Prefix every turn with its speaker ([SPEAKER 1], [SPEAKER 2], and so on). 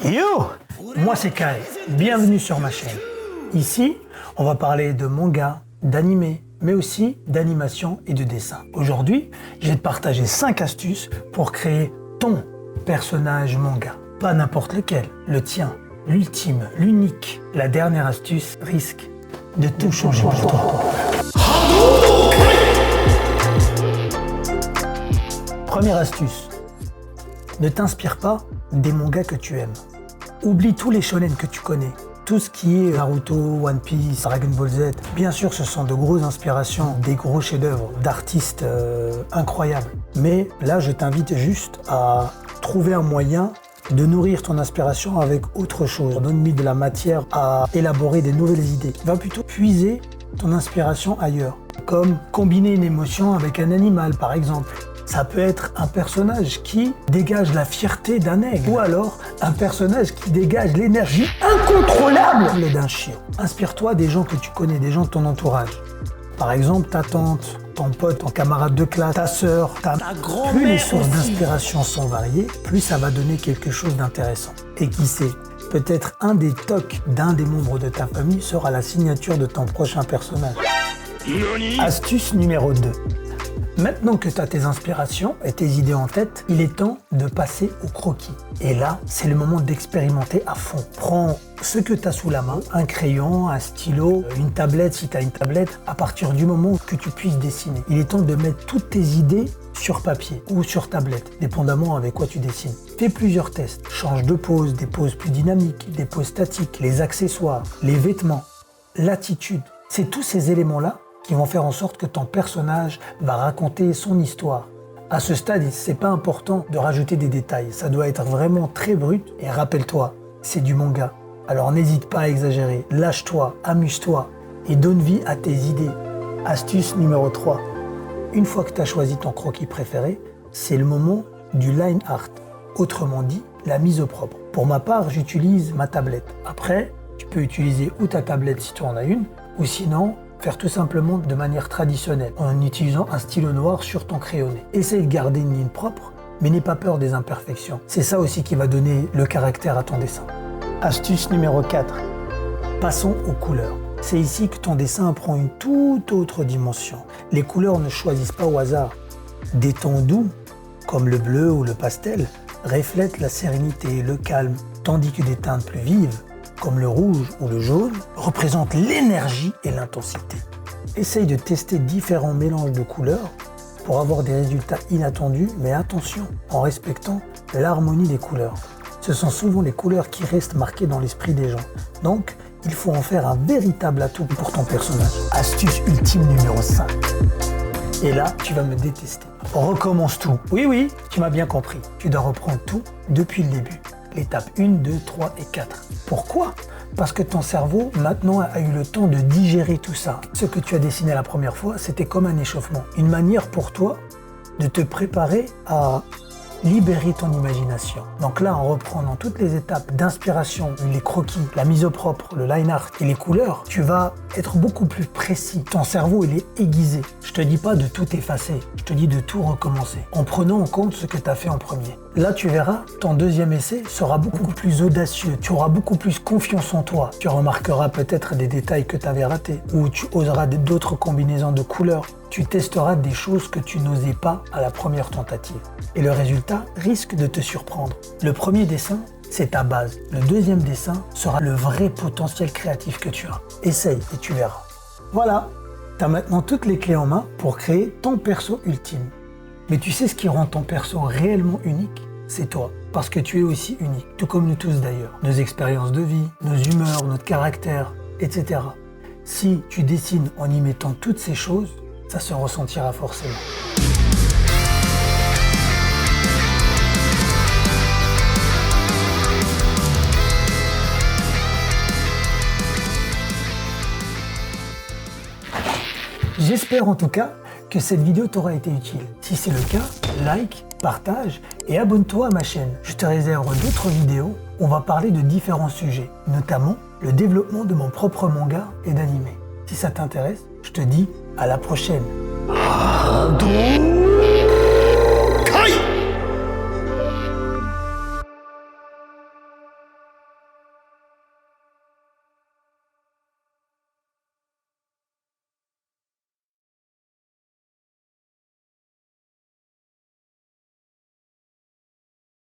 [SPEAKER 1] Yo! Moi c'est Kai, bienvenue sur ma chaîne. Ici, on va parler de manga, d'animé, mais aussi d'animation et de dessin. Aujourd'hui, je vais te partager 5 astuces pour créer ton personnage manga. Pas n'importe lequel, le tien, l'ultime, l'unique. La dernière astuce risque de tout changer pour toi. Première astuce, ne t'inspire pas des mangas que tu aimes. Oublie tous les shonen que tu connais. Tout ce qui est Naruto, One Piece, Dragon Ball Z. Bien sûr, ce sont de grosses inspirations, des gros chefs-d'œuvre d'artistes incroyables. Mais là, je t'invite juste à trouver un moyen de nourrir ton inspiration avec autre chose. Donne-lui de la matière à élaborer des nouvelles idées. Va plutôt puiser ton inspiration ailleurs. Comme combiner une émotion avec un animal, par exemple. Ça peut être un personnage qui dégage la fierté d'un aigle, ou alors un personnage qui dégage l'énergie incontrôlable d'un chien. Inspire-toi des gens que tu connais, des gens de ton entourage. Par exemple, ta tante, ton pote, ton camarade de classe, ta sœur, ta grand-mère. Plus les sources d'inspiration sont variées, plus ça va donner quelque chose d'intéressant. Et qui sait, peut-être un des tocs d'un des membres de ta famille sera la signature de ton prochain personnage. Astuce numéro 2. Maintenant que tu as tes inspirations et tes idées en tête, il est temps de passer au croquis. Et là, c'est le moment d'expérimenter à fond. Prends ce que tu as sous la main, un crayon, un stylo, une tablette si tu as une tablette, à partir du moment que tu puisses dessiner. Il est temps de mettre toutes tes idées sur papier ou sur tablette, dépendamment avec quoi tu dessines. Fais plusieurs tests. Change de pose, des poses plus dynamiques, des poses statiques, les accessoires, les vêtements, l'attitude. C'est tous ces éléments-là qui vont faire en sorte que ton personnage va raconter son histoire. À ce stade, c'est pas important de rajouter des détails, ça doit être vraiment très brut. Et rappelle-toi, c'est du manga. Alors n'hésite pas à exagérer, lâche-toi, amuse-toi et donne vie à tes idées. Astuce numéro 3. Une fois que tu as choisi ton croquis préféré, c'est le moment du line art. Autrement dit, la mise au propre. Pour ma part, j'utilise ma tablette. Après, tu peux utiliser ou ta tablette si tu en as une, ou sinon, faire tout simplement de manière traditionnelle, en utilisant un stylo noir sur ton crayonné. Essaye de garder une ligne propre, mais n'aie pas peur des imperfections. C'est ça aussi qui va donner le caractère à ton dessin. Astuce numéro 4. Passons aux couleurs. C'est ici que ton dessin prend une toute autre dimension. Les couleurs ne choisissent pas au hasard. Des tons doux, comme le bleu ou le pastel, reflètent la sérénité et le calme, tandis que des teintes plus vives, comme le rouge ou le jaune, représentent l'énergie et l'intensité. Essaye de tester différents mélanges de couleurs pour avoir des résultats inattendus, mais attention, en respectant l'harmonie des couleurs. Ce sont souvent les couleurs qui restent marquées dans l'esprit des gens. Donc, il faut en faire un véritable atout pour ton personnage. Astuce ultime numéro 5. Et là, tu vas me détester. Recommence tout. Oui, tu m'as bien compris. Tu dois reprendre tout depuis le début. L'étape 1, 2, 3 et 4. Pourquoi ? Parce que ton cerveau, maintenant, a eu le temps de digérer tout ça. Ce que tu as dessiné la première fois, c'était comme un échauffement. Une manière pour toi de te préparer à libérer ton imagination. Donc là, en reprenant toutes les étapes d'inspiration, les croquis, la mise au propre, le line art et les couleurs, tu vas être beaucoup plus précis. Ton cerveau, il est aiguisé. Je te dis pas de tout effacer, je te dis de tout recommencer, en prenant en compte ce que tu as fait en premier. Là, tu verras, ton deuxième essai sera beaucoup plus audacieux. Tu auras beaucoup plus confiance en toi. Tu remarqueras peut-être des détails que tu avais ratés, ou tu oseras d'autres combinaisons de couleurs. Tu testeras des choses que tu n'osais pas à la première tentative. Et le résultat risque de te surprendre. Le premier dessin, c'est ta base. Le deuxième dessin sera le vrai potentiel créatif que tu as. Essaye et tu verras. Voilà, tu as maintenant toutes les clés en main pour créer ton perso ultime. Mais tu sais ce qui rend ton perso réellement unique ? C'est toi. Parce que tu es aussi unique, tout comme nous tous d'ailleurs. Nos expériences de vie, nos humeurs, notre caractère, etc. Si tu dessines en y mettant toutes ces choses, ça se ressentira forcément. J'espère en tout cas que cette vidéo t'aura été utile. Si c'est le cas, like, partage et abonne-toi à ma chaîne. Je te réserve d'autres vidéos où on va parler de différents sujets, notamment le développement de mon propre manga et d'animé. Si ça t'intéresse, je te dis à la prochaine.